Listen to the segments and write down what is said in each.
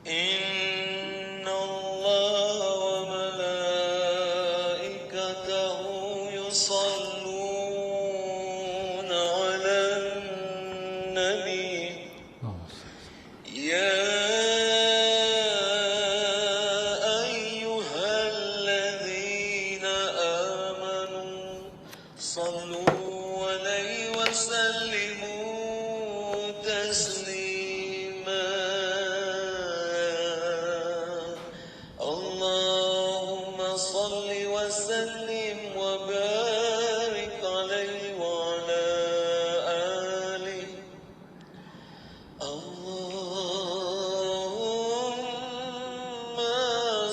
إن الله وملائكته يصلون على النبي يا أيها الذين آمنوا صلوا عليه وسلموا تسليما اللهم صل وسلم وبارك عليه وعلى آله اللهم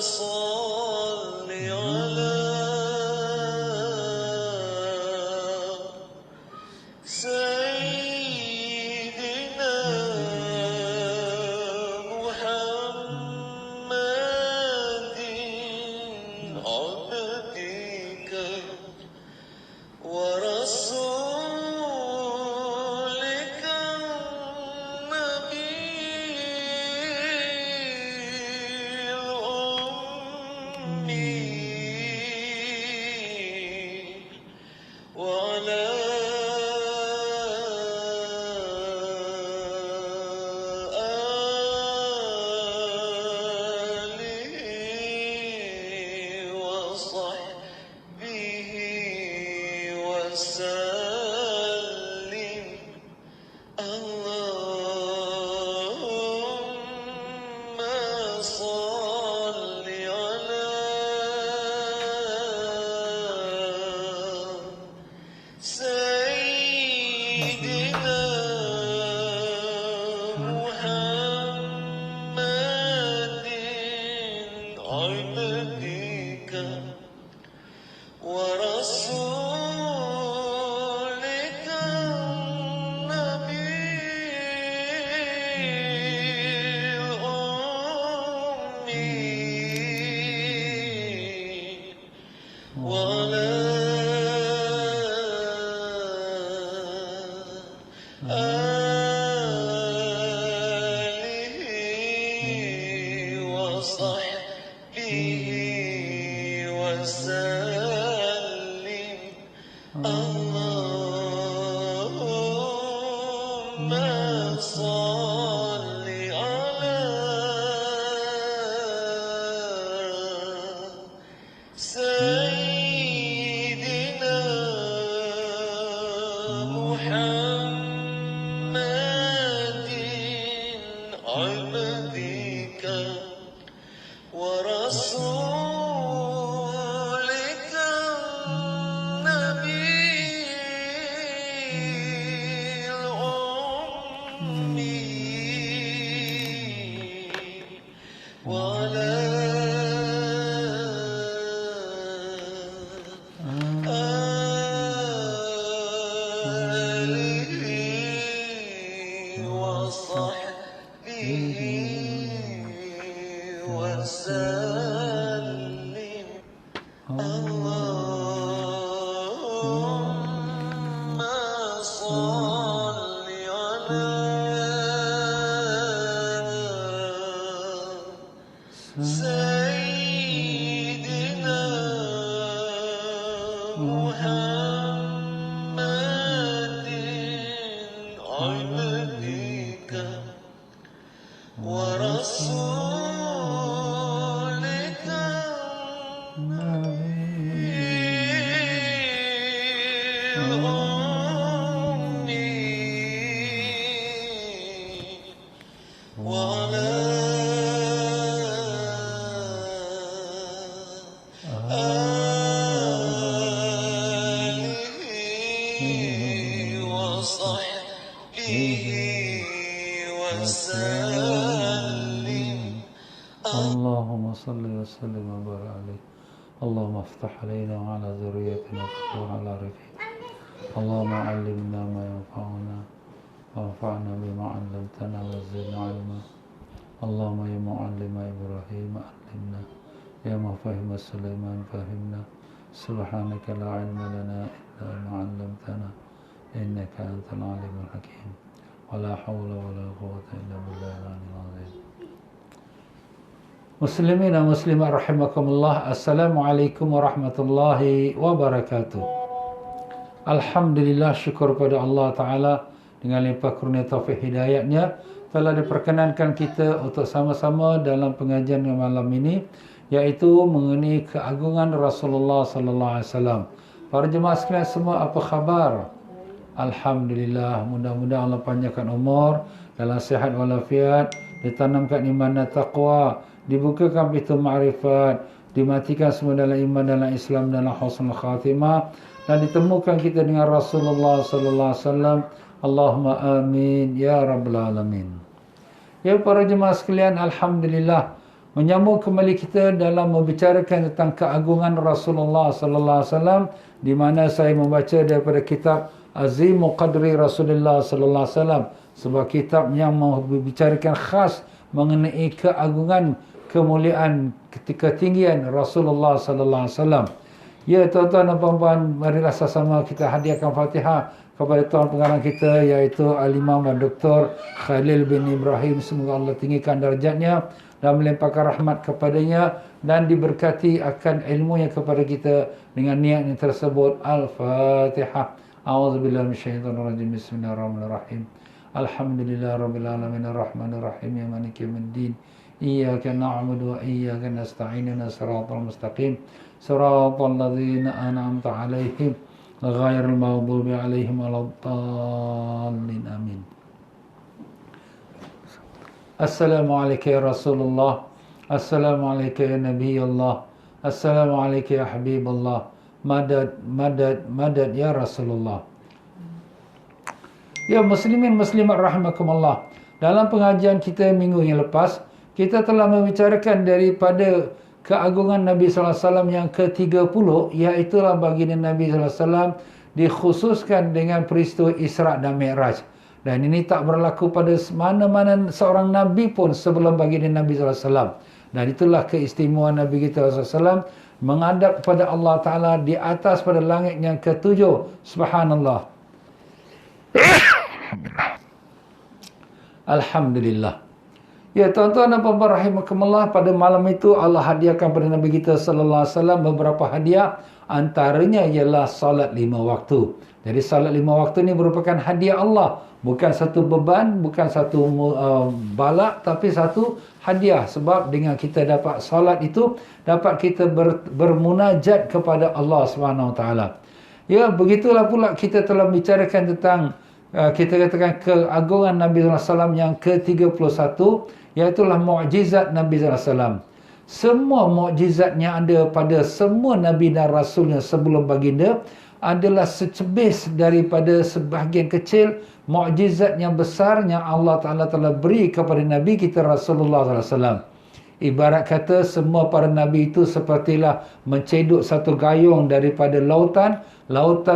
صل على سيدنا محمد عبدك ورسولك النبي الأمي وعلى آله وصحبه وسلم اللهم صل على سيدنا محمد عبدك ورسولك النبي الأمي وعلى آله وصحبه وسلم اللهم صل على سيدنا محمد عبدك ورسولك النبي الأمي وعلى آله وصحبه وسلم اللهم صل على سيدنا محمد عبدك ورسولك النبي الأمي وعلى آله وصحبه وسلم اللهم صل وسلم وبارك عليه اللهم افتح علينا وعلى ذريتنا فتوح العارفين اللهم علمنا ما ينفعنا وانفعنا بما علمتنا وزدنا علما اللهم يا معلم إبراهيم علمنا يا مفهم سليمان فهمنا سبحانك لا علم لنا إلا ما علمتنا إنك أنت العليم الحكيم ولا حول ولا قوة إلا بالله العلي العظيم Muslimin dan muslimat rahimakumullah. Assalamualaikum warahmatullahi wabarakatuh. Alhamdulillah, syukur pada Allah Ta'ala dengan limpah kurnia taufik hidayatnya telah diperkenankan kita untuk sama-sama dalam pengajian malam ini, iaitu mengenai keagungan Rasulullah sallallahu alaihi wasallam. Para jemaah sekalian semua, apa khabar? Alhamdulillah, mudah-mudahan Allah panjangkan umur dalam sihat walafiat, ditanamkan iman dan taqwa, dibukakan pintu ma'rifat, dimatikan semua dalam iman, dalam Islam, dalam husnul khatimah, dan ditemukan kita dengan Rasulullah sallallahu alaihi wasallam. Allahumma amin ya rabbal alamin. Ya para jemaah sekalian, alhamdulillah, menyambung kembali kita dalam membicarakan tentang keagungan Rasulullah sallallahu alaihi wasallam, di mana saya membaca daripada kitab Azimu Qadri Rasulullah sallallahu alaihi wasallam, sebuah kitab yang membicarakan khas mengenai keagungan, kemuliaan, ketinggian Rasulullah sallallahu alaihi wasallam. Ya tuan-tuan dan puan-puan, marilah sama-sama kita hadiahkan Fatihah kepada tuan pengarang kita, iaitu Al-Imam Dr. Khalil bin Ibrahim. Semoga Allah tinggikan darjatnya dan melimpahkan rahmat kepadanya dan diberkati akan ilmunya kepada kita dengan niat yang tersebut. Al-Fatihah. A'udzubillahi minasyaitonirrajim. Bismillahirrahmanirrahim. Alhamdulillahirabbil alamin arrahmanir rahim maliki yaumiddin. Iyyaka na'budu wa iyyaka nasta'in. Shiratal mustaqim. Shiratal ladzina an'amta 'alaihim ghairil maghdubi 'alaihim waladdallin. Amin. Assalamualaikum ya Rasulullah. Assalamualaikum ya Nabi Allah. Assalamualaikum ya Habibullah. Madad, madad, madad ya Rasulullah. Ya muslimin muslimat rahimakumullah. Dalam pengajian kita minggu yang lepas, kita telah membicarakan daripada keagungan Nabi sallallahu alaihi wasallam yang ke-30, iaitu baginda Nabi sallallahu alaihi wasallam dikhususkan dengan peristiwa Isra dan Mi'raj. Dan ini tak berlaku pada mana-mana seorang Nabi pun sebelum baginda Nabi sallallahu alaihi wasallam. Dan itulah keistimewaan Nabi kita sallallahu alaihi wasallam menghadap kepada Allah Ta'ala di atas pada langit yang ke-7. Subhanallah. Alhamdulillah. Ya tuan-tuan dan puan-puan rahimakumullah, pada malam itu Allah hadiahkan pada Nabi kita sallallahu alaihi wasallam beberapa hadiah, antaranya ialah salat 5 waktu. Jadi salat 5 waktu ini merupakan hadiah Allah, bukan satu beban, bukan satu balak, tapi satu hadiah. Sebab dengan kita dapat salat itu, dapat kita bermunajat kepada Allah Subhanahu Wa Taala. Ya, begitulah pula kita telah bicarakan tentang kita katakan keagungan Nabi sallallahu alaihi wasallam yang ke-31, iaitulah mukjizat Nabi sallallahu alaihi wasallam. Semua mukjizatnya ada pada semua Nabi dan Rasul yang sebelum baginda adalah secebis daripada sebahagian kecil mukjizat yang besar yang Allah Ta'ala telah beri kepada Nabi kita Rasulullah sallallahu alaihi wasallam. Ibarat kata semua para Nabi itu sepertilah menceduk satu gayung daripada lautan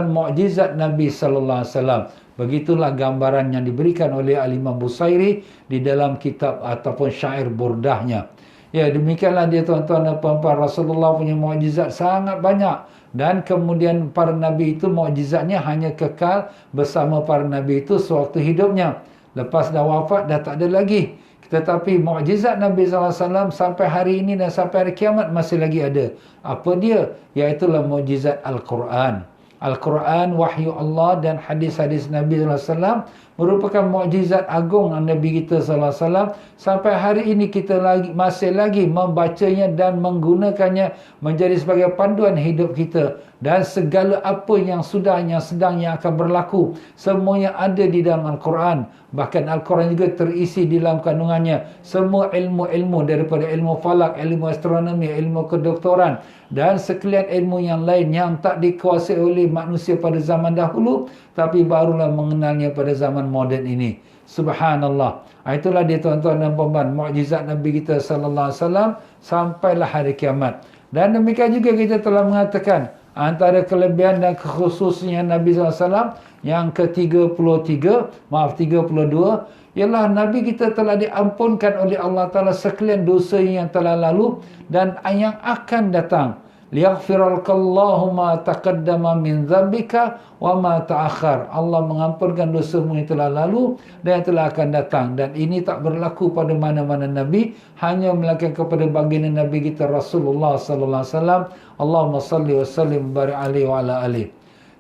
mukjizat Nabi sallallahu alaihi wasallam. Begitulah gambaran yang diberikan oleh Al-Imam Busairi di dalam kitab ataupun syair burdahnya. Ya, demikianlah dia tuan-tuan dan puan-puan, Rasulullah punya mukjizat sangat banyak. Dan kemudian para Nabi itu mukjizatnya hanya kekal bersama para Nabi itu sewaktu hidupnya. Lepas dah wafat dah tak ada lagi. Tetapi mukjizat Nabi SAW sampai hari ini dan sampai hari kiamat masih lagi ada. Apa dia? Iaitulah mukjizat Al-Quran. Al-Quran, wahyu Allah dan hadis-hadis Nabi SAW merupakan mukjizat agung Nabi kita SAW. Sampai hari ini kita masih lagi membacanya dan menggunakannya menjadi sebagai panduan hidup kita. Dan segala apa yang sudah, yang sedang, yang akan berlaku, semuanya ada di dalam Al-Quran. Bahkan Al-Quran juga terisi di dalam kandungannya semua ilmu-ilmu, daripada ilmu falak, ilmu astronomi, ilmu kedoktoran dan sekalian ilmu yang lain yang tak dikuasai oleh manusia pada zaman dahulu, tapi barulah mengenalnya pada zaman moden ini. Subhanallah. Itulah dia tuan-tuan dan puan-puan, mukjizat Nabi kita sallallahu alaihi wasallam sampailah hari kiamat. Dan demikian juga kita telah mengatakan antara kelebihan dan kekhususian Nabi SAW yang ke-32 ialah Nabi kita telah diampunkan oleh Allah Ta'ala sekalian dosa yang telah lalu dan yang akan datang. liyaghfirallahu ma taqaddama min dzambika wa ma ta'akhkhar. Allah mengampunkan dosamu yang telah lalu dan yang telah akan datang. Dan ini tak berlaku pada mana-mana nabi, hanya melakukan kepada baginda nabi kita Rasulullah sallallahu alaihi wasallam. Allahumma salli wa sallim barik alaihi wa ala alihi.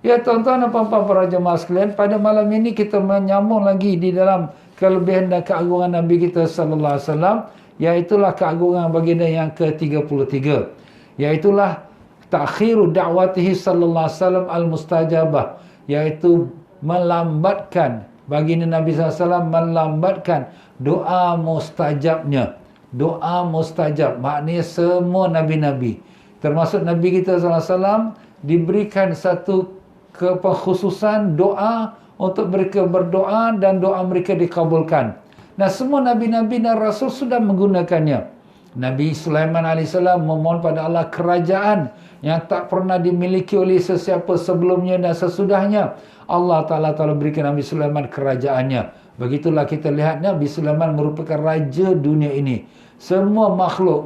Ya tuan-tuan dan puan-puan para jemaah sekalian, pada malam ini kita menyambung lagi di dalam kelebihan dan keagungan nabi kita sallallahu alaihi wasallam, iaitulah keagungan baginda yang ke-33. Iaitulah ta'khiru da'watihi sallallahu alaihi wasallam al-mustajabah, iaitu melambatkan baginda Nabi SAW, melambatkan doa mustajabnya. Doa mustajab maknanya semua nabi-nabi, termasuk Nabi kita SAW, diberikan satu kekhususan doa untuk mereka berdoa dan doa mereka dikabulkan. Nah, semua nabi-nabi dan rasul sudah menggunakannya. Nabi Sulaiman AS memohon pada Allah kerajaan yang tak pernah dimiliki oleh sesiapa sebelumnya dan sesudahnya. Allah Ta'ala berikan Nabi Sulaiman kerajaannya. Begitulah kita lihat Nabi Sulaiman merupakan raja dunia ini. Semua makhluk,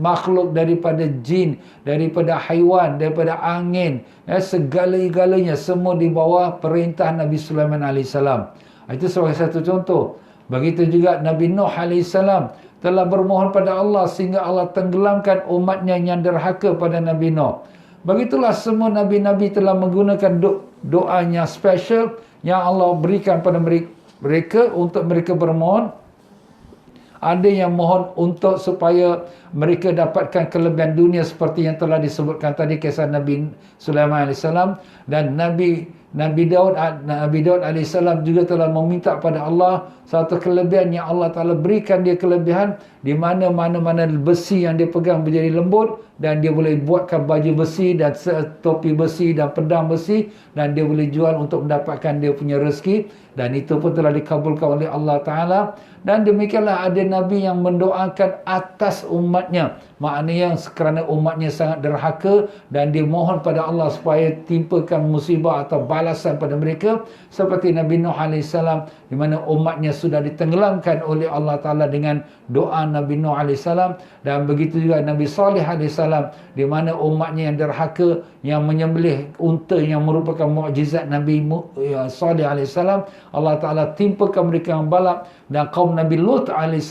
makhluk daripada jin, daripada haiwan, daripada angin, segala-galanya semua di bawah perintah Nabi Sulaiman AS. Itu sebagai satu contoh. Begitu juga Nabi Nuh AS telah bermohon pada Allah sehingga Allah tenggelamkan umatnya yang derhaka pada Nabi Nuh. Begitulah semua nabi-nabi telah menggunakan doanya special yang Allah berikan pada mereka untuk mereka bermohon. Ada yang mohon untuk supaya mereka dapatkan kelebihan dunia seperti yang telah disebutkan tadi kisah Nabi Sulaiman AS, dan Nabi Daud AS juga telah meminta pada Allah satu kelebihan yang Allah Ta'ala berikan dia kelebihan di mana besi yang dia pegang menjadi lembut dan dia boleh buatkan baju besi dan topi besi dan pedang besi dan dia boleh jual untuk mendapatkan dia punya rezeki, dan itu pun telah dikabulkan oleh Allah Ta'ala. Dan demikianlah ada Nabi yang mendoakan atas umatnya, maknanya yang kerana umatnya sangat derhaka dan dia mohon pada Allah supaya timpakan musibah atau balasan pada mereka, seperti Nabi Nuh AS di mana umatnya sudah ditenggelamkan oleh Allah Ta'ala dengan doa Nabi Nuh AS. Dan begitu juga Nabi Salih AS di mana umatnya yang derhaka yang menyembelih unta yang merupakan mukjizat Nabi Salih AS, Allah Ta'ala timpakan mereka yang balak. Dan kaum Nabi Lut AS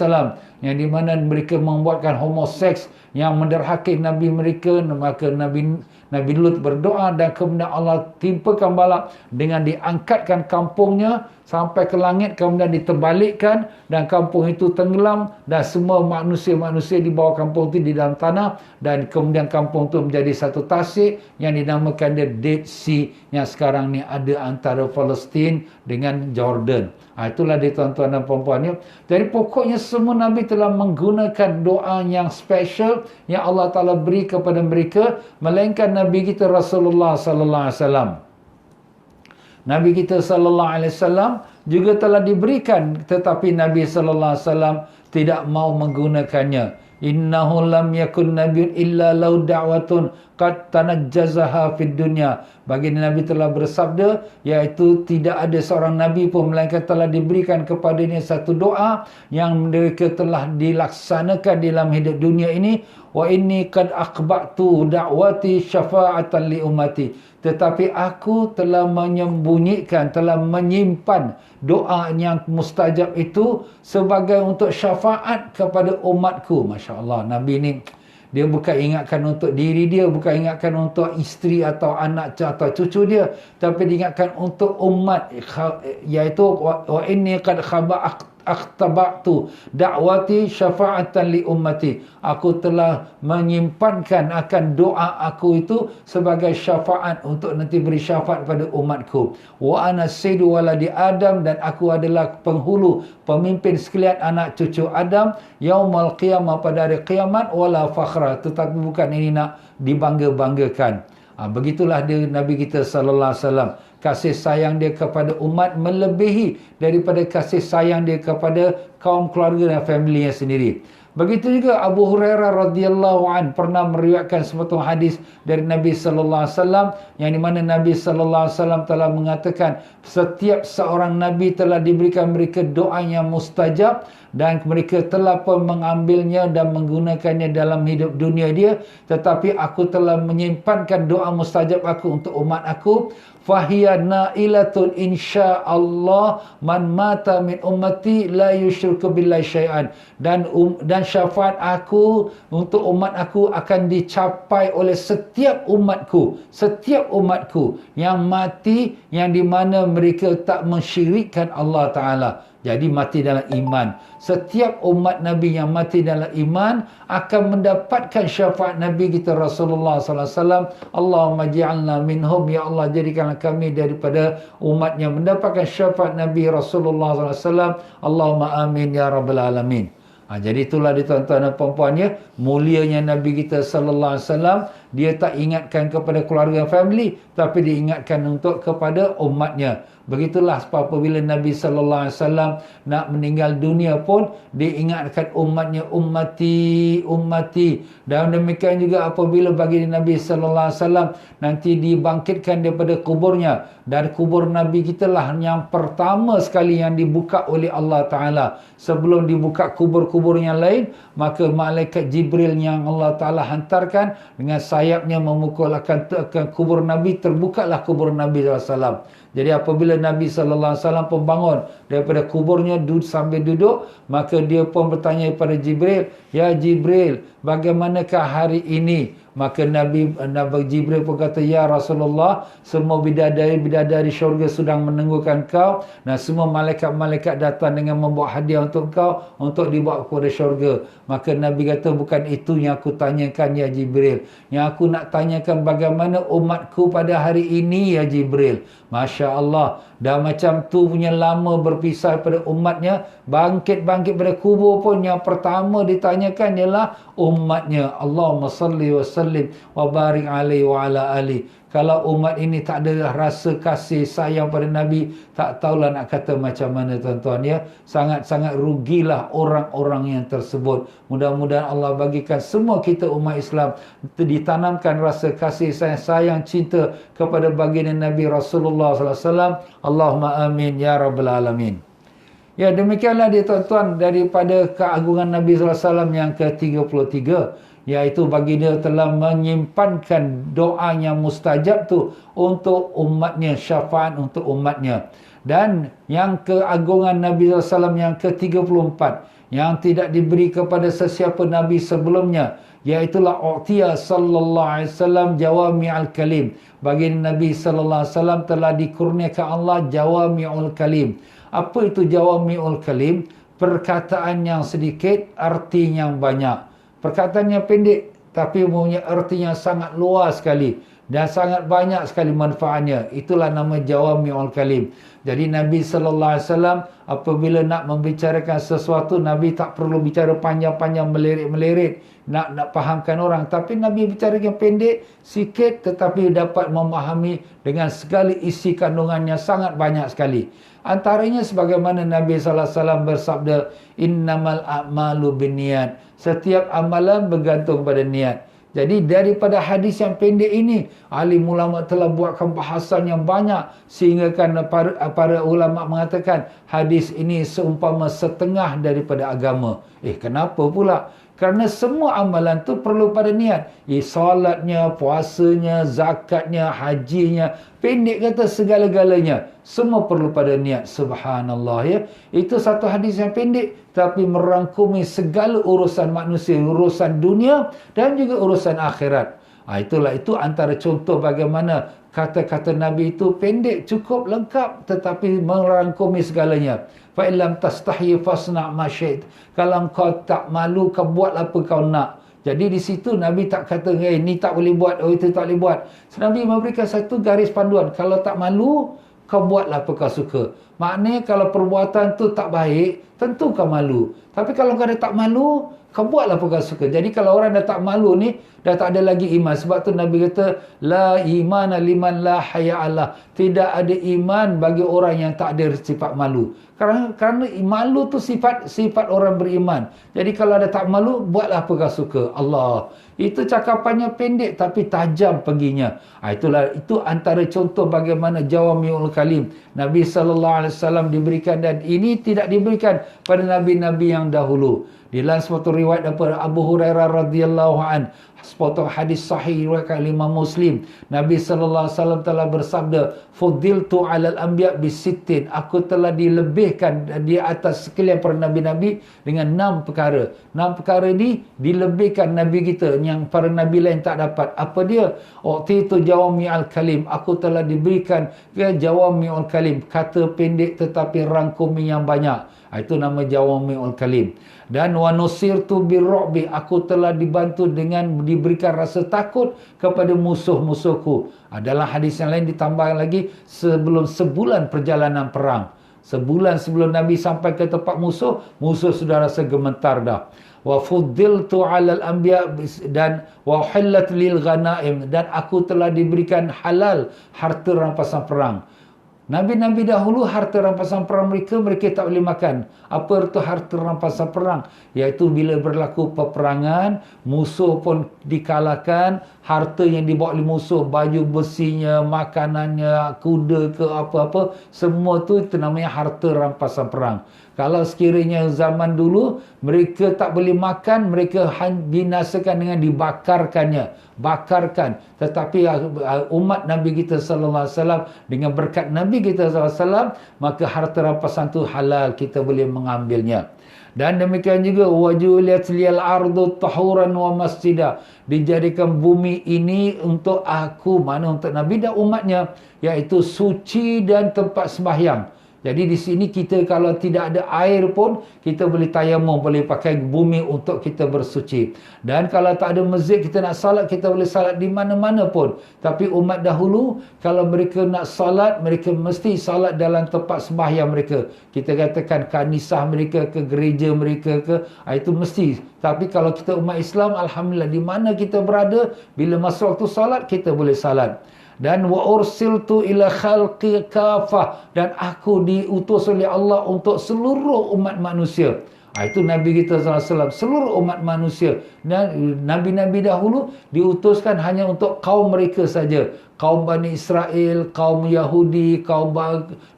yang di mana mereka membuatkan homoseks yang menderhaki Nabi mereka, maka Nabi Lut berdoa dan kemudian Allah timpakan balak dengan diangkatkan kampungnya sampai ke langit, kemudian diterbalikkan dan kampung itu tenggelam dan semua manusia-manusia di bawah kampung itu di dalam tanah, dan kemudian kampung itu menjadi satu tasik yang dinamakan dia Dead Sea yang sekarang ni ada antara Palestin dengan Jordan. Itulah dia tuan-tuan dan puan-puan. Jadi pokoknya semua Nabi telah menggunakan doa yang special yang Allah Ta'ala beri kepada mereka, melainkan Nabi kita Rasulullah Sallallahu Alaihi Wasallam. Nabi kita Sallallahu Alaihi Wasallam juga telah diberikan, tetapi Nabi Sallallahu Alaihi Wasallam tidak mau menggunakannya. Innahu lam yakun nabiyyun illa lau da'watun qad tanajjazaha fid dunya. Baginda Nabi telah bersabda, iaitu tidak ada seorang nabi pun melainkan telah diberikan kepadanya satu doa yang mereka telah dilaksanakan dalam hidup dunia ini. Wa inni qad aqbatu da'wati syafa'atan li ummati. Tetapi aku telah menyembunyikan, telah menyimpan doa yang mustajab itu sebagai untuk syafaat kepada umatku. Masya Allah, Nabi ni dia bukan ingatkan untuk diri dia, bukan ingatkan untuk isteri atau anak atau cucu dia, tapi diingatkan untuk umat, iaitu wa inni qad akhtabatu da'wati syafa'atan li ummati. Aku telah menyimpankan akan doa aku itu sebagai syafaat untuk nanti beri syafaat pada umatku. Wa ana sayyidu waladi Adam, dan aku adalah penghulu pemimpin sekalian anak cucu Adam yaumul qiyamah, pada hari kiamat, wala fakhra, tetapi bukan ini nak dibangga-banggakan. Begitulah dia Nabi kita sallallahu alaihi wasallam. Kasih sayang dia kepada umat melebihi daripada kasih sayang dia kepada kaum keluarga dan familinya sendiri. Begitu juga Abu Hurairah radhiyallahu an pernah meriwayatkan sepotong hadis dari Nabi sallallahu alaihi wasallam yang di mana Nabi sallallahu alaihi wasallam telah mengatakan setiap seorang nabi telah diberikan mereka doa yang mustajab dan mereka telah pun mengambilnya dan menggunakannya dalam hidup dunia dia, tetapi aku telah menyimpankan doa mustajab aku untuk umat aku. Fahiya nailatun insyaallah man mata min ummati la yusyriku billahi syai'an, dan syafaat aku untuk umat aku akan dicapai oleh setiap umatku yang mati yang di mana mereka tak mensyirikkan Allah Taala. Jadi mati dalam iman. Setiap umat Nabi yang mati dalam iman akan mendapatkan syafaat Nabi kita Rasulullah sallallahu alaihi wasallam. Allahumma ja'alna minhum, ya Allah jadikanlah kami daripada umat yang mendapatkan syafaat Nabi Rasulullah sallallahu alaihi wasallam. Allahumma amin ya rabbal alamin. Jadi itulah dia tuan-tuan dan puan-puannya, mulianya Nabi kita sallallahu alaihi wasallam. Dia tak ingatkan kepada keluarga family, tapi diingatkan untuk kepada umatnya. Begitulah apabila Nabi sallallahu alaihi wasallam nak meninggal dunia pun diingatkan umatnya, ummati ummati. Dan demikian juga apabila bagi Nabi sallallahu alaihi wasallam nanti dibangkitkan daripada kuburnya, dan kubur Nabi kita lah yang pertama sekali yang dibuka oleh Allah Taala. Sebelum dibuka kubur-kubur yang lain, maka malaikat Jibril yang Allah Taala hantarkan dengan sayapnya memukul akan kubur Nabi, terbukalah kubur Nabi sallallahu alaihi wasallam. Jadi apabila Nabi sallallahu alaihi wasallam pun bangun daripada kuburnya sambil duduk, maka dia pun bertanya kepada Jibril, "Ya Jibril, bagaimanakah hari ini?" Maka Nabi Jibril pun kata, "Ya Rasulullah, semua bidadari syurga sedang menunggukan kau, dan semua malaikat-malaikat datang dengan membawa hadiah untuk kau untuk dibawa kepada syurga." Maka Nabi kata, "Bukan itu yang aku tanyakan ya Jibril. Yang aku nak tanyakan bagaimana umatku pada hari ini ya Jibril." Masya Allah. Dah macam tu punya lama berpisah pada umatnya, bangkit pada kubur pun yang pertama ditanyakan ialah umatnya. Allahumma salli wa sallim wa barik alaihi wa ala ali. Kalau umat ini tak ada rasa kasih sayang pada Nabi, tak tahulah nak kata macam mana tuan-tuan ya. Sangat-sangat rugilah orang-orang yang tersebut. Mudah-mudahan Allah bagikan semua kita umat Islam ditanamkan rasa kasih sayang cinta kepada baginda Nabi Rasulullah sallallahu alaihi wasallam. Allahumma amin ya rabbal alamin. Ya, demikianlah dia tuan-tuan daripada keagungan Nabi sallallahu alaihi wasallam yang ke-33, iaitu baginda telah menyimpankan doa yang mustajab tu untuk umatnya, syafaat untuk umatnya. Dan yang keagungan Nabi sallallahu alaihi wasallam yang ke-34 yang tidak diberi kepada sesiapa Nabi sebelumnya, iaitulah u'tiya sallallahu alaihi wasallam jawami'al kalim. Baginda Nabi sallallahu alaihi wasallam telah dikurniakan Allah jawami'ul kalim. Apa itu jawami'ul kalim? Perkataan yang sedikit, arti yang banyak. Perkataan yang pendek tapi mempunyai arti yang sangat luas sekali dan sangat banyak sekali manfaatnya. Itulah nama jawami'ul kalim. Jadi Nabi sallallahu alaihi wasallam apabila nak membicarakan sesuatu, Nabi tak perlu bicara panjang-panjang melirik-melirik nak fahamkan orang, tapi Nabi bicara yang pendek sikit tetapi dapat memahami dengan segala isi kandungan yang sangat banyak sekali. Antaranya sebagaimana Nabi sallallahu alaihi wasallam bersabda, "Innamal a'malu binniyat." Setiap amalan bergantung pada niat. Jadi daripada hadis yang pendek ini, alim ulama telah buatkan bahasan yang banyak sehingga kan para ulama mengatakan hadis ini seumpama setengah daripada agama. Kenapa pula? Kerana semua amalan tu perlu pada niat. Solatnya, puasanya, zakatnya, hajinya, pendek kata segala-galanya, semua perlu pada niat. Subhanallah ya. Itu satu hadis yang pendek tapi merangkumi segala urusan manusia, urusan dunia dan juga urusan akhirat. Itulah itu antara contoh bagaimana kata-kata Nabi itu pendek, cukup, lengkap tetapi merangkumi segalanya. Fa illam tastahi fasna' ma syi'ta. Kalau kau tak malu, kau buat apa kau nak. Jadi di situ Nabi tak kata, ni tak boleh buat, itu tak boleh buat. Nabi memberikan satu garis panduan. Kalau tak malu, kau buatlah apa kau suka. Maknanya kalau perbuatan tu tak baik, tentu kau malu. Tapi kalau kau dah tak malu, kau buatlah perkara suka. Jadi kalau orang dah tak malu ni, dah tak ada lagi iman. Sebab tu Nabi kata, la imana liman la haya'allah. Tidak ada iman bagi orang yang tak ada sifat malu. Kerana malu tu sifat orang beriman. Jadi kalau ada tak malu, buatlah perkara suka. Allah. Itu cakapannya pendek tapi tajam perginya. Itu antara contoh bagaimana jawami'ul kalim. Nabi SAW diberikan, dan ini tidak diberikan pada nabi-nabi yang dahulu. Di dalam suatu riwayat daripada Abu Hurairah radhiyallahu an, sepotong hadis sahih riwayat Imam Muslim, Nabi SAW telah bersabda, "Fuddiltu 'alal anbiya bisittin." Aku telah dilebihkan di atas sekalian para nabi-nabi dengan 6 perkara. 6 perkara ni dilebihkan nabi kita yang para nabi lain tak dapat. Apa dia? U'titu jawami'al kalim. Aku telah diberikan jawami'ul kalim, kata pendek tetapi rangkumi yang banyak. Itu nama jawami'ul kalim. Dan wa nusirtu birru'bi, aku telah dibantu dengan diberikan rasa takut kepada musuh-musuhku. Dalam hadis yang lain ditambah lagi, sebelum sebulan perjalanan perang, sebulan sebelum Nabi sampai ke tempat musuh sudah rasa gemetar dah. Wa fuddiltu 'alal anbiya, dan wa hillat lil ghanaim, dan aku telah diberikan halal harta rampasan perang. Nabi-nabi dahulu harta rampasan perang mereka tak boleh makan. Apa itu harta rampasan perang? Iaitu bila berlaku peperangan, musuh pun dikalahkan, harta yang dibawa oleh musuh, baju besinya, makanannya, kuda ke apa-apa, semua itu namanya harta rampasan perang. Kalau sekiranya zaman dulu mereka tak boleh makan, mereka binasakan dengan dibakarkannya, bakarkan. Tetapi umat Nabi kita sallallahu alaihi wasallam, dengan berkat Nabi kita sallallahu alaihi wasallam, maka harta rampasan itu halal, kita boleh mengambilnya. Dan demikian juga wajulat liyal ardu tahuran wa masjidah, dijadikan bumi ini untuk aku, mana untuk Nabi dan umatnya, iaitu suci dan tempat sembahyang. Jadi di sini kita kalau tidak ada air pun, kita boleh tayamum, boleh pakai bumi untuk kita bersuci. Dan kalau tak ada masjid, kita nak salat, kita boleh salat di mana-mana pun. Tapi umat dahulu, kalau mereka nak salat, mereka mesti salat dalam tempat sembahyang mereka. Kita katakan kanisah mereka ke, gereja mereka ke, itu mesti. Tapi kalau kita umat Islam, alhamdulillah, di mana kita berada, bila masa waktu salat, kita boleh salat. Dan wa ursiltu ila khalqi kafah, dan aku diutus oleh Allah untuk seluruh umat manusia. Itu Nabi kita SAW, seluruh umat manusia. Dan Nabi-Nabi dahulu diutuskan hanya untuk kaum mereka saja. Kaum Bani Israel, kaum Yahudi, kaum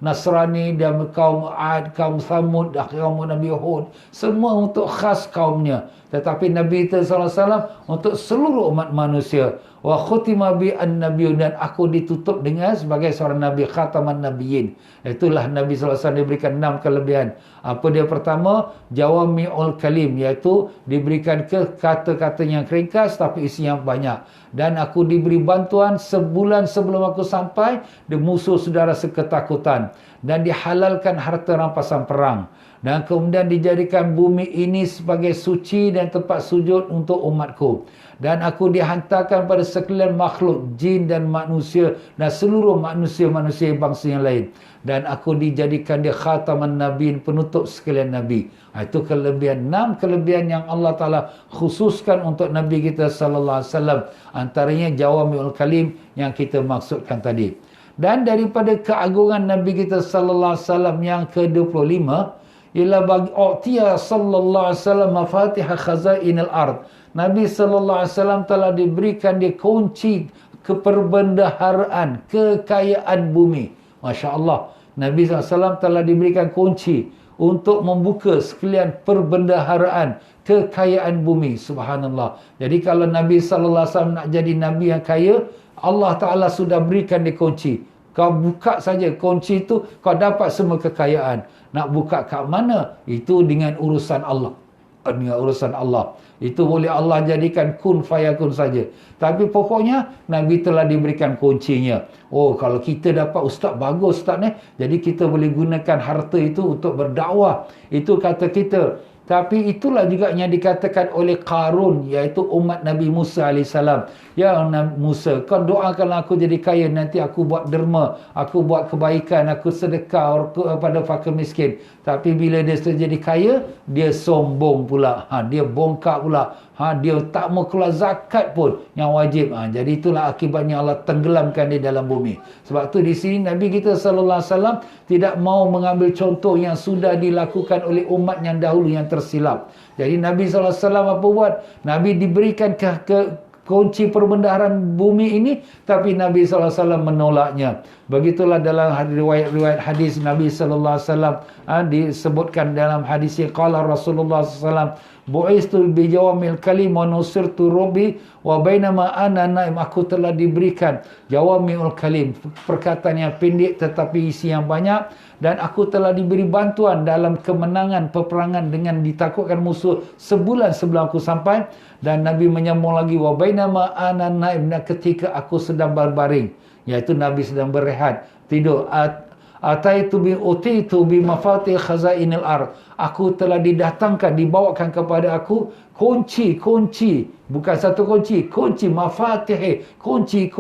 Nasrani, dan kaum Ad, kaum Samud, kaum Nabi Hud. Semua untuk khas kaumnya. Tetapi Nabi kita SAW untuk seluruh umat manusia. Wa khutima bi an-nabiyyun, dan aku ditutup dengan sebagai seorang Nabi, khataman nabiyyin. Itulah Nabi SAW diberikan 6 kelebihan. Apa dia? Pertama, jawami'ul kalim, iaitu diberikan ke kata-kata yang ringkas tapi isi yang banyak. Dan aku diberi bantuan sebulan sebelum aku sampai, the musuh sudah rasa ketakutan. Dan dihalalkan harta rampasan perang. Dan kemudian dijadikan bumi ini sebagai suci dan tempat sujud untuk umatku. Dan aku dihantarkan pada sekalian makhluk, jin dan manusia, dan seluruh manusia-manusia bangsa yang lain. Dan aku dijadikan dia khataman nabiin, penutup sekalian nabi. Itu kelebihan, 6 kelebihan yang Allah Ta'ala khususkan untuk Nabi kita sallallahu alaihi wasallam. Antaranya jawami'ul kalim yang kita maksudkan tadi. Dan daripada keagungan Nabi kita sallallahu alaihi wasallam yang ke-25, ialah bagi u'tiya sallallahu alaihi wasallam mafatih khazainil ard. Nabi sallallahu alaihi wasallam telah diberikan dia kunci keperbendaharaan, kekayaan bumi. Masya-Allah. Nabi SAW telah diberikan kunci untuk membuka sekalian perbendaharaan, kekayaan bumi. Subhanallah. Jadi kalau Nabi sallallahu alaihi wasallam nak jadi nabi yang kaya, Allah Taala sudah berikan dia kunci. Kau buka saja kunci itu, kau dapat semua kekayaan. Nak buka kat mana? Itu dengan urusan Allah. Dengan urusan Allah. Itu boleh Allah jadikan kun fayakun saja. Tapi pokoknya Nabi telah diberikan kuncinya. Oh, kalau kita dapat ustaz, bagus ustaz ni. Jadi kita boleh gunakan harta itu untuk berdakwah. Itu kata kita, Tapi itulah juga yang dikatakan oleh Qarun, iaitu umat Nabi Musa AS. Ya Nabi Musa, kau doakan aku jadi kaya, nanti aku buat derma, aku buat kebaikan, aku sedekah kepada fakir miskin. Tapi bila dia sudah jadi kaya, dia sombong pula. Dia bongkak pula. Dia tak mau keluar zakat pun yang wajib. Jadi itulah akibatnya Allah tenggelamkan dia dalam bumi. Sebab tu di sini Nabi kita sallallahu alaihi wasallam tidak mau mengambil contoh yang sudah dilakukan oleh umat yang dahulu yang tersilap. Jadi Nabi sallallahu alaihi wasallam apa buat? Nabi diberikan kunci perbendaharaan bumi ini, tapi Nabi sallallahu alaihi wasallam menolaknya. Begitulah dalam riwayat-riwayat hadis Nabi sallallahu alaihi wasallam disebutkan dalam hadis qala Rasulullah sallallahu alaihi wasallam, bu'istu bi jawamil kalim wa nusirtu rabbi wa bainama ana naim, aku telah diberikan jawamiul kalim, perkataan yang pendek tetapi isi yang banyak, dan aku telah diberi bantuan dalam kemenangan peperangan dengan ditakutkan musuh sebulan sebelum aku sampai. Dan Nabi menyambung lagi, wa bainama ana naim, ketika aku sedang berbaring, iaitu Nabi sedang berehat tidur, ataitu bi utitu bi mafatih khazainil ard, aku telah didatangkan, dibawakan kepada aku kunci, bukan satu kunci mafatih, kunci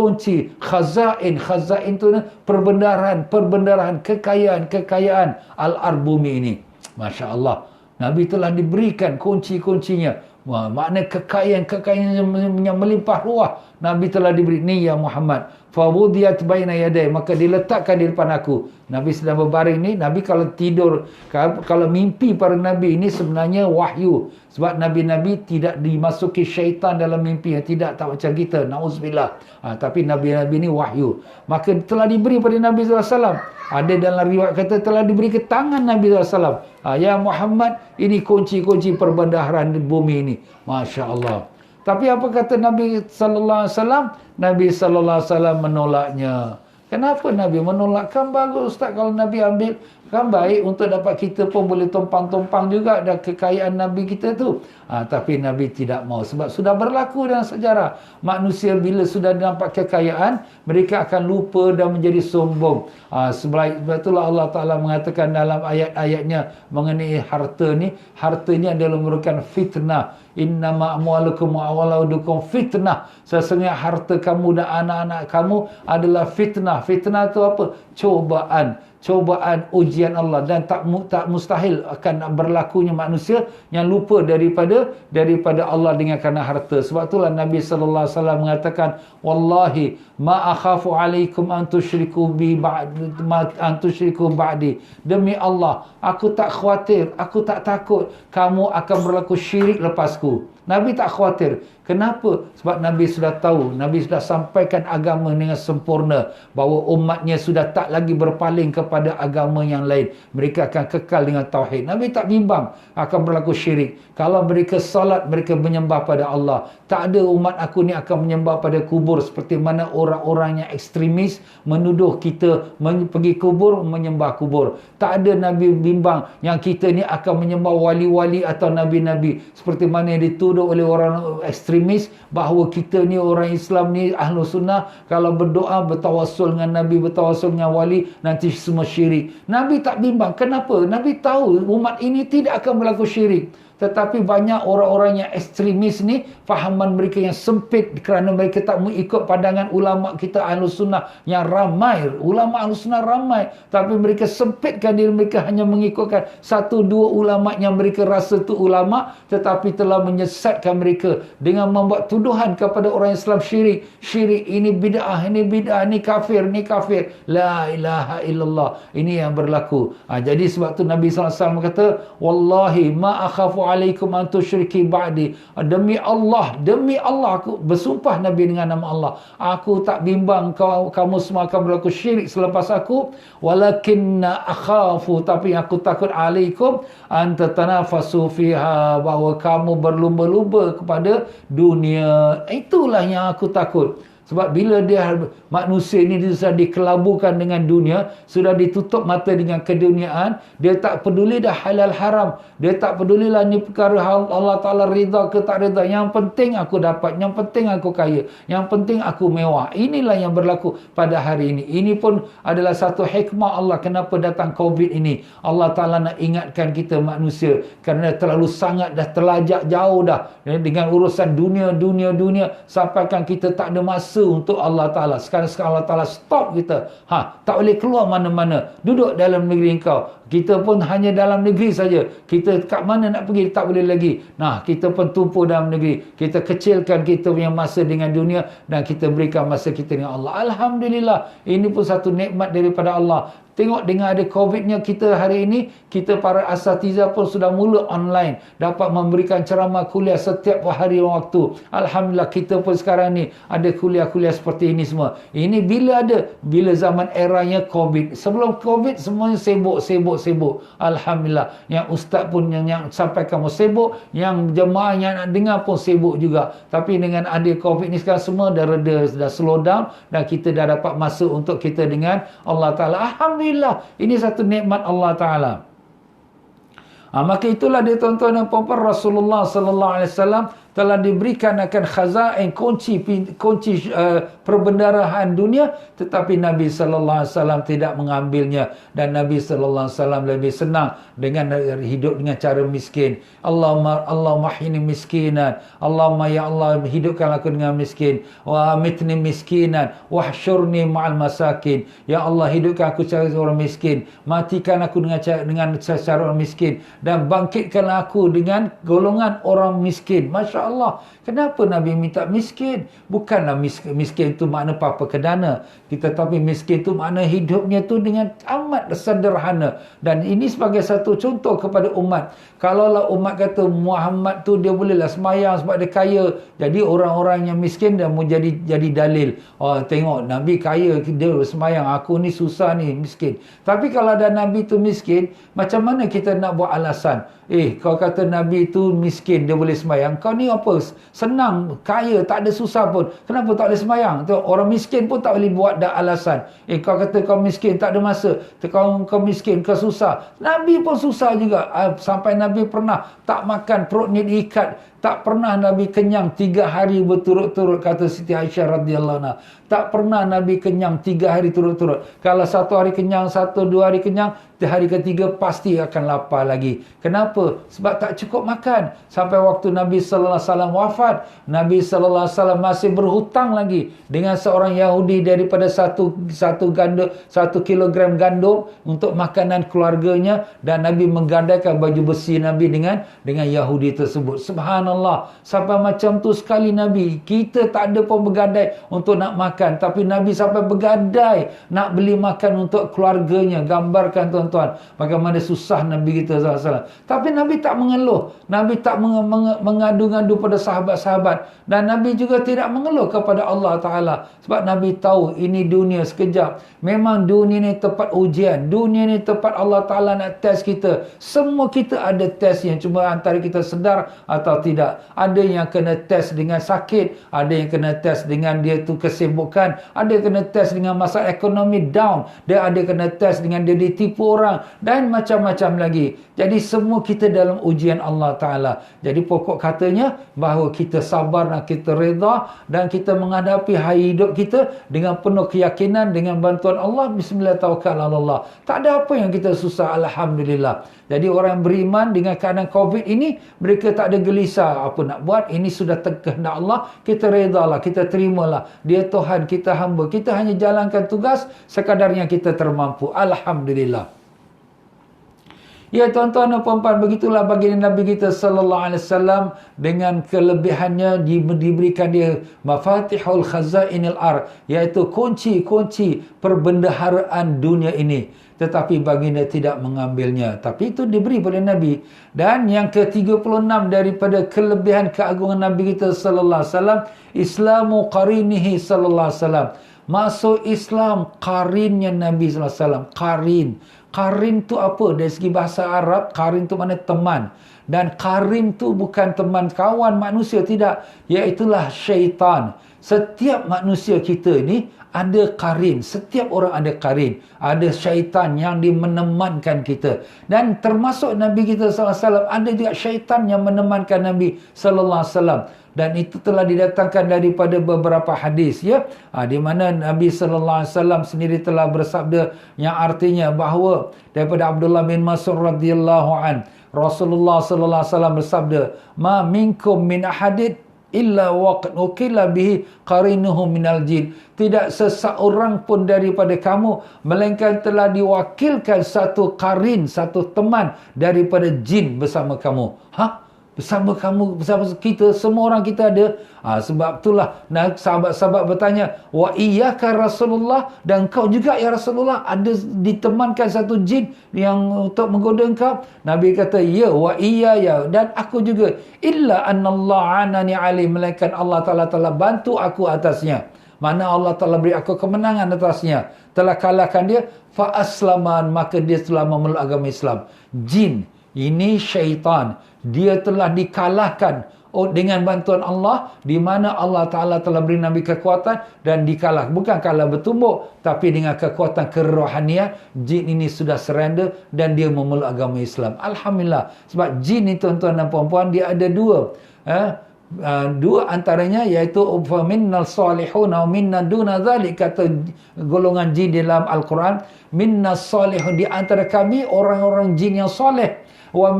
khazain itu perbendaharaan, kekayaan al-ard, bumi ini. Masya Allah, Nabi telah diberikan kunci-kuncinya. Makna kekayaan yang melimpah ruah Nabi telah diberi. Ni ya Muhammad, fawudiyat baina yaday, maka diletakkan di depan aku. Nabi sedang berbaring ni. Nabi kalau tidur, kalau mimpi para Nabi ini sebenarnya wahyu. Sebab Nabi-Nabi tidak dimasuki syaitan dalam mimpi. Tidak, tak macam kita, na'udzubillah. Tapi Nabi-Nabi ini wahyu. Maka telah diberi pada Nabi SAW. Ada dalam riwayat kata telah diberi ke tangan Nabi SAW. Ya Muhammad, ini kunci-kunci perbendaharaan di bumi ini. Masya Allah. Tapi apa kata Nabi sallallahu alaihi wasallam? Nabi sallallahu alaihi wasallam menolaknya. Kenapa Nabi menolak? Kan bagus Ustaz kalau Nabi ambil. Kan baik, untuk dapat kita pun boleh tumpang-tumpang juga ada kekayaan Nabi kita tu. Tapi Nabi tidak mau. Sebab sudah berlaku dalam sejarah. Manusia bila sudah nampak kekayaan, mereka akan lupa dan menjadi sombong. Sebab itulah Allah Ta'ala mengatakan dalam ayat-ayatnya mengenai harta ni. Harta ni adalah merupakan fitnah. Innama amwalukum wa auladukum fitnah. Sesungguhnya harta kamu dan anak-anak kamu adalah fitnah. Fitnah itu apa? Cobaan ujian Allah, dan tak mustahil akan berlakunya manusia yang lupa daripada Allah dengan kerana harta. Sebab itulah Nabi sallallahu alaihi wasallam mengatakan, wallahi ma akhafu alaikum an tusyriku ba'di. Demi Allah, aku tak khawatir, aku tak takut kamu akan berlaku syirik lepasku. Nabi tak khawatir. Kenapa? Sebab Nabi sudah tahu, Nabi sudah sampaikan agama dengan sempurna, bahawa umatnya sudah tak lagi berpaling kepada agama yang lain. Mereka akan kekal dengan tauhid. Nabi tak bimbang akan berlaku syirik. Kalau mereka salat, mereka menyembah pada Allah. Tak ada umat aku ni akan menyembah pada kubur, seperti mana orang-orang yang ekstremis menuduh kita pergi kubur, menyembah kubur. Tak ada Nabi bimbang yang kita ni akan menyembah wali-wali atau nabi-nabi, seperti mana yang dituduh oleh orang ekstremis bahawa kita ni orang Islam ni ahlu sunnah, kalau berdoa bertawassul dengan Nabi, bertawassul dengan wali, nanti semua syirik. Nabi tak bimbang. Kenapa? Nabi tahu umat ini tidak akan berlaku syirik. Tetapi banyak orang-orang yang ekstremis ni, fahaman mereka yang sempit kerana mereka tak mengikut pandangan ulama kita ahlu sunnah yang ramai. Ulama ahlu sunnah ramai, tapi mereka sempitkan diri mereka, hanya mengikutkan satu dua ulama yang mereka rasa tu ulama, tetapi telah menyesatkan mereka dengan membuat tuduhan kepada orang Islam syirik. Syirik ini bid'ah, ini kafir, la ilaha illallah. Ini yang berlaku. Jadi sebab tu Nabi SAW kata, wallahi ma akhafu alaikum an tusyriki ba'di. Demi Allah aku bersumpah Nabi dengan nama Allah, aku tak bimbang kamu semua akan berlaku syirik selepas aku. Walakinna akhafu, tapi aku takut alaikum an tatanafasu fiha, bahawa kamu berlumba-lumba kepada dunia. Itulah yang aku takut. Sebab bila manusia ini sudah dikelabukan dengan dunia, sudah ditutup mata dengan keduniaan, dia tak peduli dah halal haram, dia tak pedulilah ni perkara Allah Ta'ala rida ke tak rida, yang penting aku dapat, yang penting aku kaya, yang penting aku mewah. Inilah yang berlaku pada hari ini. Ini pun adalah satu hikmah Allah kenapa datang COVID ini. Allah Ta'ala nak ingatkan kita manusia, kerana terlalu sangat dah terlajak jauh dah dengan urusan dunia sampaikan kita tak ada masa untuk Allah Ta'ala. Sekarang Allah Ta'ala stop kita. Tak boleh keluar mana-mana. Duduk dalam negeri kau. Kita pun hanya dalam negeri saja. Kita kat mana nak pergi tak boleh lagi. Kita pun tumpu dalam negeri. Kita kecilkan kita punya masa dengan dunia dan kita berikan masa kita dengan Allah. Alhamdulillah. Ini pun satu nikmat daripada Allah. Tengok dengan ada COVID-nya kita hari ini, kita para asatiza pun sudah mula online. Dapat memberikan ceramah kuliah setiap hari waktu. Alhamdulillah kita pun sekarang ni ada kuliah-kuliah seperti ini semua. Ini bila ada? Bila zaman eranya COVID. Sebelum COVID semuanya sibuk. Alhamdulillah. Yang ustaz pun yang sampaikan pun sibuk. Yang jemaah yang nak dengar pun sibuk juga. Tapi dengan ada COVID ni sekarang semua dah reda, dah slow down. Dan kita dah dapat masa untuk kita dengan Allah Ta'ala. Alhamdulillah. Ini satu nikmat Allah Ta'ala. Maka itulah dia tuan-tuan dan puan-puan, Rasulullah sallallahu alaihi wasallam telah diberikan akan khazain, kunci perbendaharaan dunia, tetapi Nabi sallallahu alaihi wasallam tidak mengambilnya, dan Nabi sallallahu alaihi wasallam lebih senang dengan hidup dengan cara miskin. Allahumma ahyini miskinan, Allahumma ya Allah hidupkan aku dengan miskin, wa amitni miskinan wahsyurni ma'al masakin. Ya Allah hidupkan aku sebagai orang miskin, matikan aku dengan cara orang miskin, dan bangkitkanlah aku dengan golongan orang miskin. Masya Allah. Kenapa Nabi minta miskin? Bukanlah miskin itu makna papa kedana. Tetapi miskin itu makna hidupnya tu dengan amat sederhana. Dan ini sebagai satu contoh kepada umat. Kalaulah umat kata Muhammad tu dia bolehlah semayang sebab dia kaya, jadi orang-orang yang miskin dah mau jadi dalil. Tengok Nabi kaya, dia semayang, aku ni susah ni, miskin. Tapi kalau ada Nabi tu miskin, macam mana kita nak buat alasan? Kau kata Nabi tu miskin, dia boleh semayang. Kau ni apa? Senang, kaya, tak ada susah pun. Kenapa tak boleh semayang? Orang miskin pun tak boleh buat dah alasan. Kau kata kau miskin, tak ada masa. Kau miskin, kau susah. Nabi pun susah juga. Sampai Nabi pernah tak makan, perutnya diikat. Tak pernah Nabi kenyang 3 hari berturut-turut, kata Siti Aisyah radhiyallahu anha. Tak pernah Nabi kenyang 3 hari turut-turut. Kalau 1 hari kenyang, 1-2 hari kenyang, hari ketiga pasti akan lapar lagi. Kenapa? Sebab tak cukup makan. Sampai waktu Nabi sallallahu alaihi wasallam wafat, Nabi sallallahu alaihi wasallam masih berhutang lagi dengan seorang Yahudi daripada 1 kilogram gandum untuk makanan keluarganya, dan Nabi menggadaikan baju besi Nabi dengan Yahudi tersebut. Subhanallah. Sampai macam tu sekali Nabi. Kita tak ada pun bergadai untuk nak makan, tapi Nabi sampai bergadai nak beli makan untuk keluarganya. Gambarkan tuan-tuan bagaimana susah Nabi kita SAW. Tapi Nabi tak mengeluh. Nabi tak mengadu-ngadu pada sahabat-sahabat. Dan Nabi juga tidak mengeluh kepada Allah Ta'ala. Sebab Nabi tahu ini dunia sekejap. Memang dunia ni tempat ujian. Dunia ni tempat Allah Ta'ala nak test kita. Semua kita ada test yang cuma antara kita sedar atau tidak. Ada yang kena test dengan sakit. Ada yang kena test dengan dia tu kesibukan. Ada yang kena test dengan masalah ekonomi down. Dia ada kena test dengan dia ditipu orang, dan macam-macam lagi. Jadi semua kita dalam ujian Allah Ta'ala. Jadi pokok katanya bahawa kita sabar dan kita reda, dan kita menghadapi hari hidup kita dengan penuh keyakinan, dengan bantuan Allah. Bismillah tawakkal Allah. Tak ada apa yang kita susah, Alhamdulillah. Jadi orang beriman dengan keadaan COVID ini, mereka tak ada gelisah apa nak buat. Ini sudah kehendak Allah, kita redalah, kita terimalah. Dia Tuhan, kita hamba. Kita hanya jalankan tugas sekadarnya kita termampu. Alhamdulillah. Ya tuan-tuan dan puan-puan, begitulah baginda Nabi kita sallallahu alaihi wasallam, dengan kelebihannya diberikan dia mafatihul khazainil ar, iaitu kunci-kunci perbendaharaan dunia ini. Tetapi baginda tidak mengambilnya. Tapi itu diberi oleh Nabi. Dan yang ke-36 daripada kelebihan keagungan Nabi kita sallallahu alaihi wasallam, Islamu qarinihi sallallahu alaihi wasallam. Masuk Islam qarinnya Nabi sallallahu alaihi wasallam. Qarin tu apa? Dari segi bahasa Arab, qarin tu makna teman. Dan qarin tu bukan teman kawan manusia, tidak. Iaitulah syaitan. Setiap manusia kita ni ada qarin. Setiap orang ada qarin. Ada syaitan yang menemankan kita. Dan termasuk Nabi kita SAW, ada juga syaitan yang menemankan Nabi SAW. Dan itu telah didatangkan daripada beberapa hadis, ya, di mana Nabi SAW sendiri telah bersabda yang artinya bahawa daripada Abdullah bin Mas'ud radhiyallahu an, Rasulullah SAW bersabda, "Ma minkum min ahadin illa waqad ukila bihi qarinuhu minal jin." Tidak seseorang pun daripada kamu melainkan telah diwakilkan satu qarin, satu teman daripada jin bersama kamu. Bersama kamu, bersama kita, semua orang kita ada. Sebab itulah sahabat-sahabat bertanya, "Wa iyyaka Rasulullah?" Dan kau juga ya Rasulullah, ada ditemankan satu jin yang untuk menggoda engkau? Nabi kata, "Ya, wa iyaya, dan aku juga. Illa annallaha anani alaihi, melainkan Allah Ta'ala telah bantu aku atasnya." Mana Allah Ta'ala beri aku kemenangan atasnya, telah kalahkan dia. Fa aslaman, maka dia telah memeluk agama Islam. Jin ini syaitan, dia telah dikalahkan dengan bantuan Allah, di mana Allah Ta'ala telah beri Nabi kekuatan dan dikalah. Bukan kalah bertumbuk, tapi dengan kekuatan kerohanian, jin ini sudah surrender dan dia memeluk agama Islam. Alhamdulillah. Sebab jin ni tuan-tuan dan puan-puan, dia ada dua. Dua antaranya iaitu minnal salihun wa minna duna zalik, kata golongan jin dalam Al-Quran. Minnas salihun, di antara kami orang-orang jin yang soleh, wa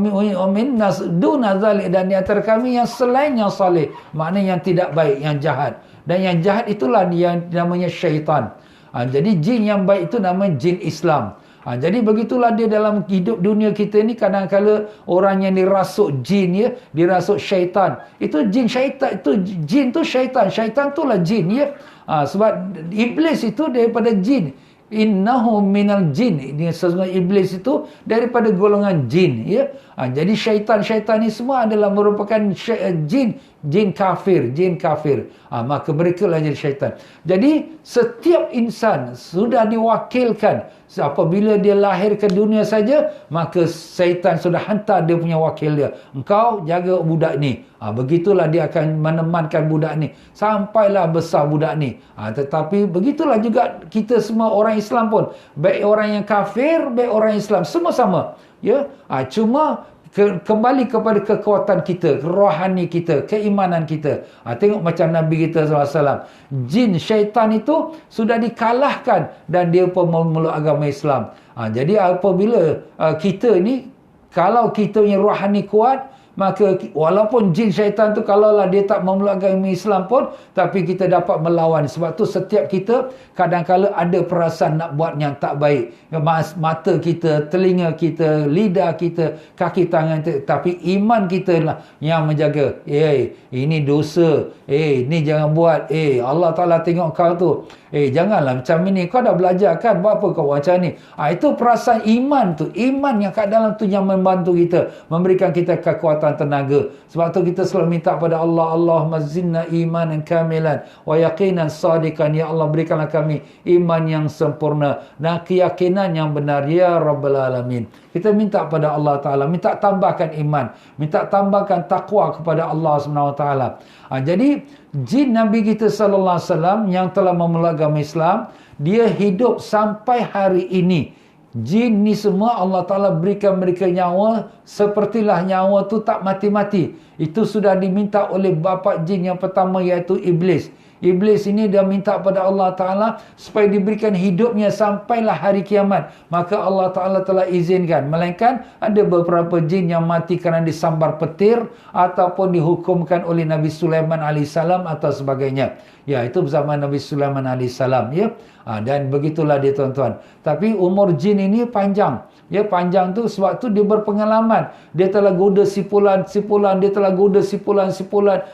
minnas duna zalik, dan di antara kami yang selain yang soleh, maknanya yang tidak baik, yang jahat. Dan yang jahat itulah yang namanya syaitan. Jadi jin yang baik itu namanya jin Islam. Jadi begitulah dia dalam hidup dunia kita ni. Kadang-kadang orang yang dirasuk jin, ya, dirasuk syaitan. Itu jin syaitan, itu jin tu syaitan. Syaitan itulah jin, ya. Sebab iblis itu daripada jin. Innahu minal jin. Ini sesungguhnya iblis itu daripada golongan jin, ya. Jadi syaitan-syaitan ni semua adalah merupakan jin kafir, maka mereka lah jadi syaitan. Jadi setiap insan sudah diwakilkan. Apabila dia lahir ke dunia saja, maka syaitan sudah hantar dia punya wakil dia. Engkau jaga budak ni. Begitulah dia akan menemankan budak ni sampailah besar budak ni. Tetapi begitulah juga kita semua orang Islam pun. Baik orang yang kafir, baik orang Islam, semua sama. Ya, cuma kembali kepada kekuatan kita, rohani kita, keimanan kita. Tengok macam Nabi kita SAW. Jin, syaitan itu sudah dikalahkan dan dia pun memeluk agama Islam. Jadi apabila kita ni, kalau kita punya rohani kuat, maka walaupun jin syaitan tu kalaulah dia tak memeluk agama Islam pun, tapi kita dapat melawan. Sebab tu setiap kita kadang-kadang ada perasaan nak buat yang tak baik. Mata kita, telinga kita, lidah kita, kaki tangan kita, tapi iman kita lah yang menjaga. Ini dosa. Ni jangan buat. Allah Ta'ala tengok kau tu. Janganlah macam ini. Kau dah belajar kan? Buat apa kau macam ni? Itu perasaan iman tu. Iman yang kat dalam tu yang membantu kita, memberikan kita kekuatan tenaga. Sebab tu kita selalu minta pada Allah, Allahumma zinna imanan kamilan wa yaqinan sadiqan. Ya Allah, berikanlah kami iman yang sempurna dan keyakinan yang benar, ya Rabbal Alamin. Kita minta pada Allah Ta'ala, minta tambahkan iman, minta tambahkan takwa kepada Allah SWT. Jadi jin Nabi kita SAW yang telah memeluk agama Islam, dia hidup sampai hari ini. Jin ni semua Allah Ta'ala berikan mereka nyawa, sepertilah nyawa tu tak mati-mati. Itu sudah diminta oleh bapa jin yang pertama, iaitu Iblis. Iblis ini dia minta pada Allah Ta'ala supaya diberikan hidupnya sampailah hari kiamat. Maka Allah Ta'ala telah izinkan. Melainkan ada beberapa jin yang mati kerana disambar petir ataupun dihukumkan oleh Nabi Sulaiman AS atau sebagainya. Ya, itu bersama Nabi Sulaiman AS, ya. Dan begitulah dia tuan-tuan. Tapi umur jin ini panjang. Ya, panjang tu sebab tu dia berpengalaman. Dia telah goda sipulan, dia telah goda sipulan,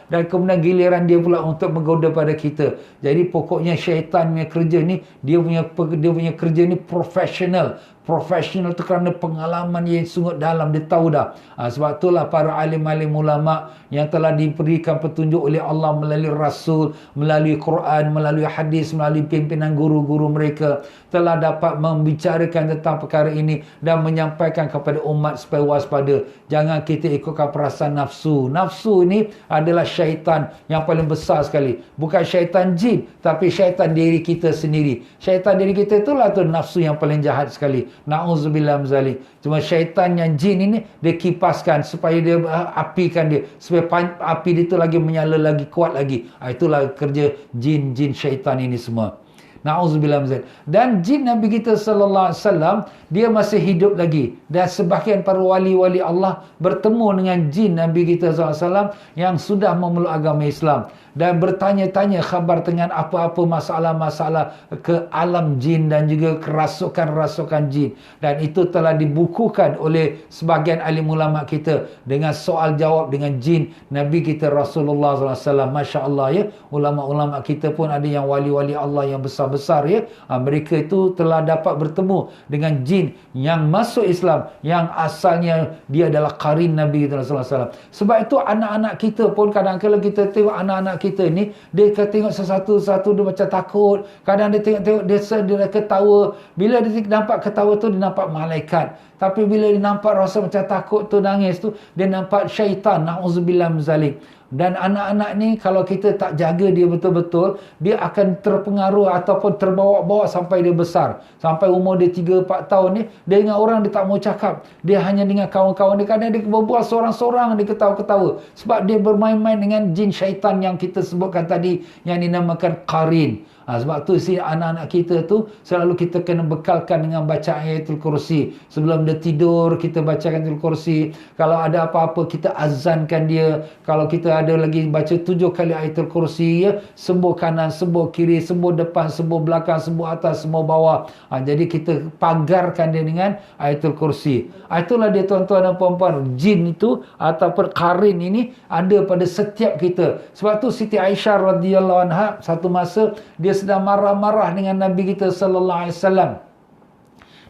dan kemudian giliran dia pula untuk menggoda pada kita. Jadi pokoknya syaitan punya kerja ni, dia punya kerja ni profesional, profesional tu kerana pengalaman yang sungguh dalam, dia tahu dah. Sebab itulah para alim-alim ulama yang telah diberikan petunjuk oleh Allah melalui Rasul, melalui Quran, melalui hadis, melalui pimpinan guru-guru mereka, telah dapat membicarakan tentang perkara ini dan menyampaikan kepada umat supaya waspada. Jangan kita ikutkan perasaan nafsu. Nafsu ini adalah syaitan yang paling besar sekali. Bukan syaitan jin, tapi syaitan diri kita sendiri. Syaitan diri kita itulah tu nafsu yang paling jahat sekali. Na'udzubillah min zalik. Cuma syaitan yang jin ini dia kipaskan supaya dia apikan dia, supaya api dia tu lagi menyala lagi kuat lagi. Itulah kerja jin-jin syaitan ini semua. Na'udzubillah min zalik. Dan jin Nabi kita sallallahu alaihi wasallam dia masih hidup lagi, dan sebahagian para wali-wali Allah bertemu dengan jin Nabi kita sallallahu alaihi wasallam yang sudah memeluk agama Islam dan bertanya-tanya khabar dengan apa-apa masalah-masalah ke alam jin dan juga kerasukan-rasukan jin. Dan itu telah dibukukan oleh sebahagian alim ulama kita dengan soal jawab dengan jin Nabi kita Rasulullah SAW. Masya Allah ya, ulama-ulama kita pun ada yang wali-wali Allah yang besar-besar ya. Mereka itu telah dapat bertemu dengan jin yang masuk Islam, yang asalnya dia adalah qarin Nabi kita SAW. Sebab itu anak-anak kita pun kadang-kadang kita tengok anak-anak kita ni, dia tengok sesuatu-satu dia macam takut. Kadang dia tengok dia ketawa. Bila dia nampak ketawa tu, dia nampak malaikat. Tapi bila dia nampak rasa macam takut tu, nangis tu, dia nampak syaitan. Na'udzubillah min zalik. Dan anak-anak ni kalau kita tak jaga dia betul-betul, dia akan terpengaruh ataupun terbawa-bawa sampai dia besar. Sampai umur dia 3-4 tahun ni, dia dengan orang dia tak mau cakap. Dia hanya dengan kawan-kawan dia. Kadang dia berbual seorang-seorang, dia ketawa-ketawa. Sebab dia bermain-main dengan jin syaitan yang kita sebutkan tadi, yang dinamakan qarin. Sebab tu si anak-anak kita tu selalu kita kena bekalkan dengan baca ayatul kursi. Sebelum dia tidur kita bacakan ayatul kursi. Kalau ada apa-apa kita azankan dia. Kalau kita ada lagi baca 7 kali ayatul kursi ya, sembuh kanan, sembuh kiri, sembuh depan, sembuh belakang, sembuh atas, sembuh bawah. Jadi kita pagarkan dia dengan ayatul kursi. Itulah dia tuan-tuan dan puan-puan, jin itu ataupun qarin ini ada pada setiap kita. Sebab tu Siti Aisyah radhiyallahu anha satu masa dia sedang marah-marah dengan Nabi kita sallallahu alaihi wasallam.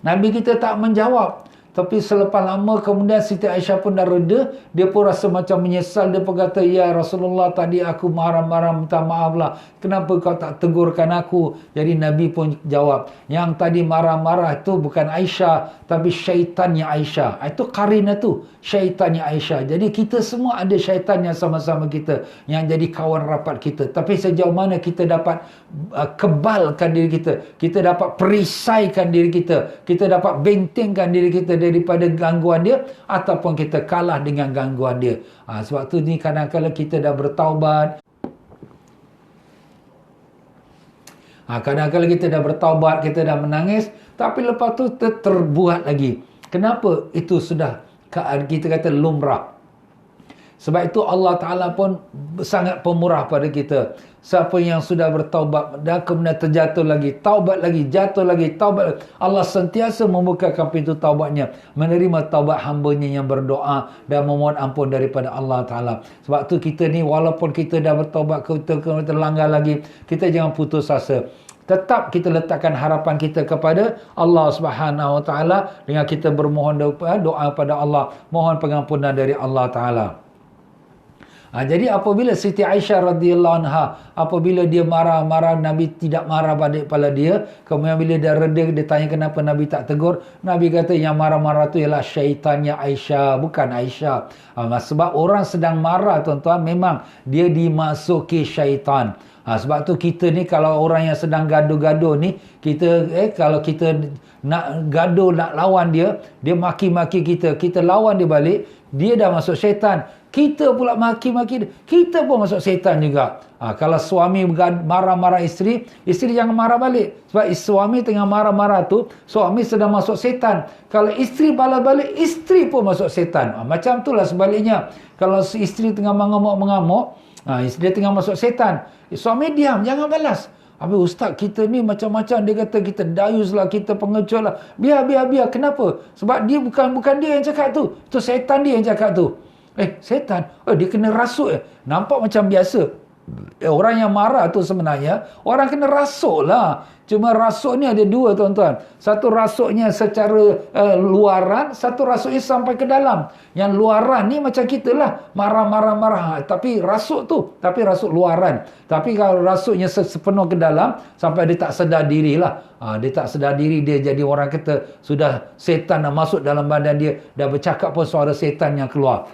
Nabi kita tak menjawab. Tapi selepas lama kemudian Siti Aisyah pun dah reda. Dia pun rasa macam menyesal. Dia pun kata, ya Rasulullah, tadi aku marah-marah, minta maaf lah. Kenapa kau tak tegurkan aku? Jadi Nabi pun jawab, yang tadi marah-marah itu bukan Aisyah, tapi syaitannya Aisyah. Itu qarin itu, syaitannya Aisyah. Jadi kita semua ada syaitan yang sama-sama kita, yang jadi kawan rapat kita. Tapi sejauh mana kita dapat kebalkan diri kita, kita dapat perisaikan diri kita, kita dapat bentengkan diri kita daripada gangguan dia, ataupun kita kalah dengan gangguan dia. Sebab tu ni kadang-kadang kita dah bertaubat. Kadang-kadang kita dah bertaubat, kita dah menangis, tapi lepas tu terbuat lagi. Kenapa? Itu sudah kita kata lumrah. Sebab itu Allah Ta'ala pun sangat pemurah pada kita. Siapa yang sudah bertaubat dan kemudian terjatuh lagi, taubat lagi, jatuh lagi, taubat lagi, Allah sentiasa membukakan pintu taubatnya, menerima taubat hambanya yang berdoa dan memohon ampun daripada Allah Ta'ala. Sebab tu kita ni walaupun kita dah bertaubat, kita terlanggar lagi, kita jangan putus asa. Tetap kita letakkan harapan kita kepada Allah Subhanahu Wa Ta'ala dengan kita bermohon doa kepada Allah, mohon pengampunan dari Allah Ta'ala. Jadi apabila Siti Aisyah radhiyallahu anha, apabila dia marah-marah, Nabi tidak marah pada dia. Kemudian bila dia reda, dia tanya kenapa Nabi tak tegur. Nabi kata yang marah-marah tu ialah syaitannya Aisyah, bukan Aisyah. Sebab orang sedang marah tuan-tuan, memang dia dimasuki syaitan. Sebab tu kita ni kalau orang yang sedang gaduh-gaduh ni, kita kalau kita nak gaduh, nak lawan dia, dia maki-maki kita, kita lawan dia balik, dia dah masuk syaitan. Kita pula maki-maki dia, kita pun masuk syaitan juga. Kalau suami marah-marah isteri, isteri jangan marah balik. Sebab suami tengah marah-marah tu, suami sedang masuk syaitan. Kalau isteri balas balik, isteri pun masuk syaitan. Macam itulah sebaliknya. Kalau isteri tengah mengamuk-mengamuk, isteri tengah masuk syaitan. Suami diam, jangan balas. Habis ustaz kita ni macam-macam, dia kata kita dayus lah, kita pengecut lah. Biar. Kenapa? Sebab dia bukan dia yang cakap tu. Itu syaitan dia yang cakap tu. Syaitan? Dia kena rasuk. Nampak macam biasa. Orang yang marah tu sebenarnya orang kena rasuk lah. Cuma rasuk ni ada dua tuan-tuan. Satu rasuknya secara luaran, satu rasuknya sampai ke dalam. Yang luaran ni macam kita lah, marah-marah-marah. Tapi rasuk luaran. Tapi kalau rasuknya sepenuh ke dalam, sampai dia tak sedar diri lah. Dia tak sedar diri, dia jadi orang kata sudah setan dah masuk dalam badan dia, dah bercakap pun suara setan yang keluar.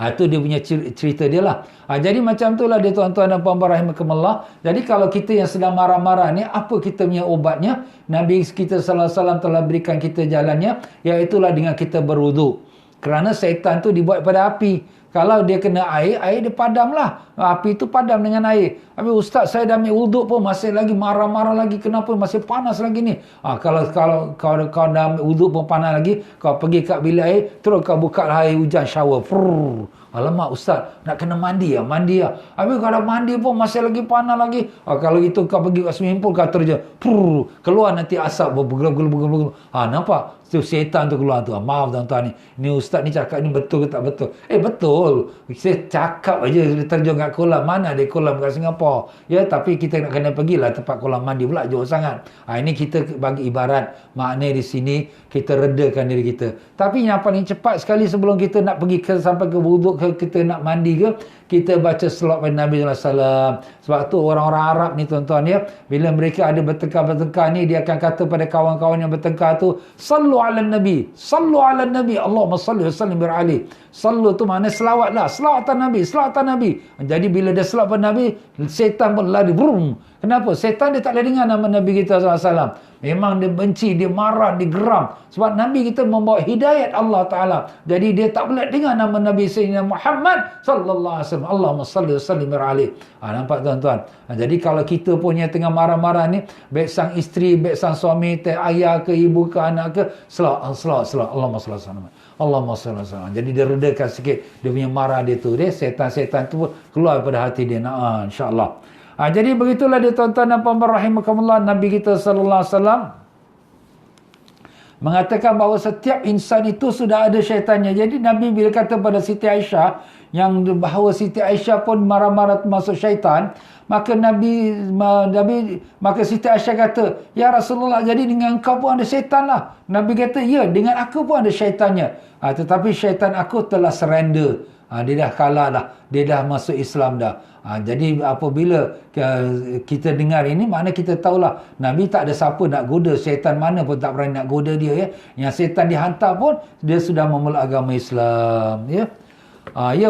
Itu dia punya cerita dia lah. Jadi macam tu lah dia tuan-tuan dan puan-puan rahimakumullah. Jadi kalau kita yang sedang marah-marah ni, apa kita punya obatnya? Nabi kita sallallahu alaihi wasallam telah berikan kita jalannya, iaitulah dengan kita berwuduk. Kerana syaitan tu dibuat pada api. Kalau dia kena air dia padam lah. Api tu padam dengan air. Tapi ustaz, saya dah ambil wuduk pun masih lagi marah-marah lagi. Kenapa masih panas lagi ni? Kalau kau dah ambil wuduk pun panas lagi, kau pergi kat bilik air, terus kau buka air hujan shower. Alamak ustaz, nak kena mandi lah. Habis kalau mandi pun masih lagi panas lagi. Kalau itu kau pergi kat swimming pool, kau terjun. Keluar nanti asap bergelap-gelap. Nampak? Tu syaitan tu keluar tu. Maaf tuan-tuan ni. Ni ustaz ni cakap ni betul ke tak betul? Betul. Saya cakap aja terjun kat kolam. Mana ada kolam kat Singapura? Ya, tapi kita nak kena pergilah tempat kolam mandi pula, jauh sangat. Ini kita bagi ibarat. Makna di sini kita redakan diri kita. Tapi yang paling cepat sekali sebelum kita nak pergi sampai ke wuduk ke, kita nak mandi ke, kita baca selawat pada Nabi SAW. Sebab tu orang-orang Arab ni tuan-tuan ya, bila mereka ada bertengkar ni, dia akan kata pada kawan-kawan yang bertengkar tu, sallu ala nabi, Allahumma salli wa sallim alaihi. Sallu tu makna selawat lah, selawatan Nabi. Jadi bila dia selawat pada Nabi, setan pun lari. Kenapa? Setan dia tak boleh dengar nama Nabi kita SAW. Memang dia benci, dia marah, dia geram. Sebab Nabi kita membawa hidayat Allah Ta'ala. Jadi dia tak boleh dengar nama Nabi Sayyidina Muhammad sallallahu alaihi wasallam. Allahumma salli wa sallim alaihi. Nampak tuan-tuan? Jadi kalau kita punya tengah marah-marah ni, baik sang isteri, baik sang suami, ayah ke, ibu ke, anak ke, selawat. Allahumma salli wa sallim. Allahumma salli wa sallim. Jadi dia redakan sikit dia punya marah dia tu. Setan-setan tu keluar daripada hati dia. InsyaAllah. Jadi begitulah dia tuan-tuan dan puan-puan rahimakumullah, Nabi kita sallallahu alaihi wasallam mengatakan bahawa setiap insan itu sudah ada syaitannya. Jadi Nabi bila kata pada Siti Aisyah yang bahawa Siti Aisyah pun marah-marah termasuk syaitan, maka maka Siti Aisyah kata, ya Rasulullah, jadi dengan engkau pun ada syaitan lah. Nabi kata, ya, dengan aku pun ada syaitannya. Tetapi syaitan aku telah surrender. Dia dah kalah dah. Dia dah masuk Islam dah. Jadi apabila kita dengar ini, makna kita tahulah Nabi tak ada siapa nak goda. Syaitan mana pun tak berani nak goda dia ya. Yang syaitan dihantar pun dia sudah memeluk agama Islam ya.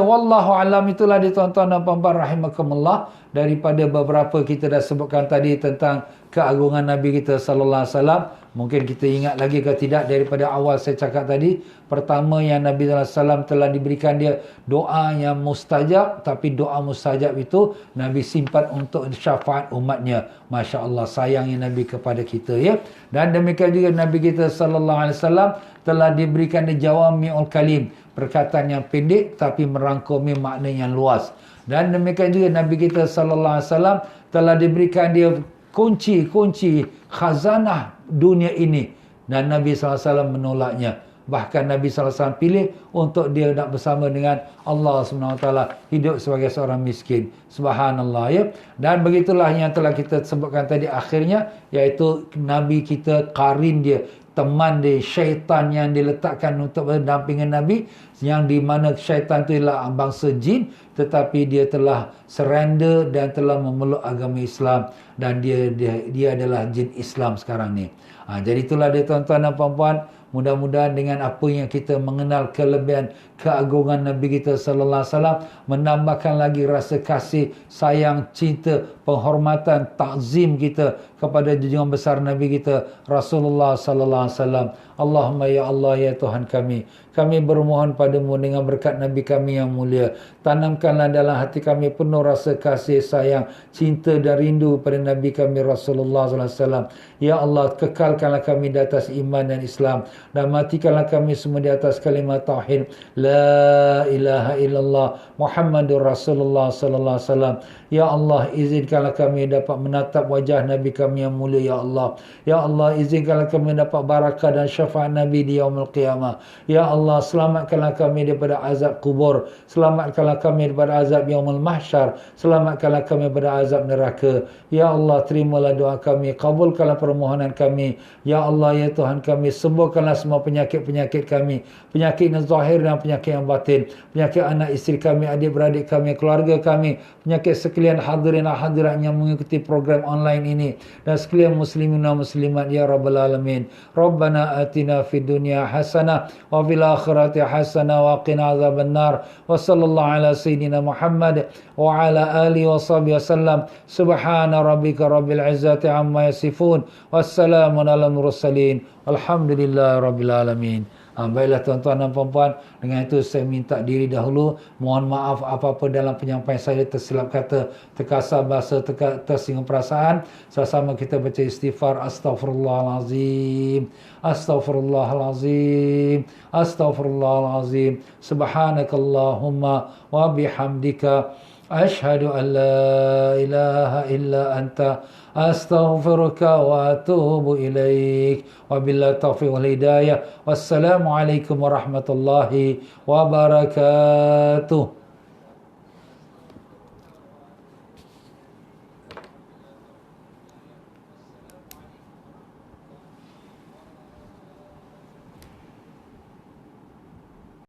Wallahu alam. Itulah dia tuan-tuan dan puan-puan rahimakumullah, daripada beberapa kita dah sebutkan tadi tentang keagungan Nabi kita sallallahu alaihi wasallam. Mungkin kita ingat lagi ke tidak daripada awal saya cakap tadi. Pertama, yang Nabi sallallahu alaihi wasallam telah diberikan dia doa yang mustajab, tapi doa mustajab itu Nabi simpan untuk syafaat umatnya. Masya Allah, sayangnya Nabi kepada kita ya. Dan demikian juga Nabi kita sallallahu alaihi wasallam telah diberikan dia jawami'ul kalim, perkataan yang pendek tapi merangkumi makna yang luas. Dan demikian juga Nabi kita sallallahu alaihi wasallam telah diberikan dia kunci-kunci khazanah dunia ini, dan Nabi SAW menolaknya. Bahkan Nabi SAW pilih untuk dia nak bersama dengan Allah SWT, hidup sebagai seorang miskin. Subhanallah ya. Dan begitulah yang telah kita sebutkan tadi akhirnya, iaitu Nabi kita, qarin dia, teman dia, syaitan yang diletakkan untuk berdampingan Nabi, yang di mana syaitan itu ialah bangsa jin, tetapi dia telah surrender dan telah memeluk agama Islam, dan dia adalah jin Islam sekarang ni. Jadi itulah dia tuan-tuan dan puan-puan, mudah-mudahan dengan apa yang kita mengenal kelebihan keagungan Nabi kita sallallahu alaihi wasallam, menambahkan lagi rasa kasih, sayang, cinta, penghormatan, takzim kita kepada junjungan besar Nabi kita Rasulullah sallallahu alaihi wasallam. Allahumma ya Allah ya Tuhan kami bermohon padamu dengan berkat Nabi kami yang mulia, tanamkanlah dalam hati kami penuh rasa kasih, sayang, cinta dan rindu pada Nabi kami Rasulullah sallallahu alaihi wasallam. Ya Allah, kekalkanlah kami di atas iman dan Islam, dan matikanlah kami semua di atas kalimat tauhid la ilaha illallah Muhammadur Rasulullah sallallahu alaihi wasallam. Ya Allah, izinkan izinkanlah kami dapat menatap wajah Nabi kami yang mulia ya Allah. Ya Allah, izinkanlah kami dapat barakah dan syafaat Nabi di yaumul qiyamah. Ya Allah, selamatkanlah kami daripada azab kubur, selamatkanlah kami daripada azab yaumul mahsyar, selamatkanlah kami daripada azab neraka. Ya Allah, terimalah doa kami, kabulkanlah permohonan kami. Ya Allah, ya Tuhan kami, sembuhkanlah semua penyakit-penyakit kami, penyakit yang zahir dan penyakit yang batin, penyakit anak isteri kami, adik-beradik kami, keluarga kami, penyakit sekalian hadirin dan hadirat yang mengikuti program online ini, dan sekalian muslimin dan muslimat ya rabbal alamin. Rabbana atina fid dunya hasanah wa fil akhirati hasanah wa qina azabannar. Wa sallallahu ala sayyidina Muhammad wa ala alihi wa sahbihi wasallam. Subhana rabbika rabbil izzati amma yasifun. Wassalamun ala mursalin. Alhamdulillahi rabbil alamin. Baiklah tuan-tuan dan puan-puan, dengan itu saya minta diri dahulu. Mohon maaf apa-apa dalam penyampaian saya tersilap kata, terkasar bahasa, tersinggung perasaan. Sama-sama kita baca istighfar. Astaghfirullahalazim, astaghfirullahalazim, astaghfirullahalazim. Subhanakallahumma wa bihamdika ashhadu an la ilaha illa anta astaghfiruka wa atubu ilaik. Wabillahi taufiq wal hidayah. Wassalamualaikum warahmatullahi wabarakatuh.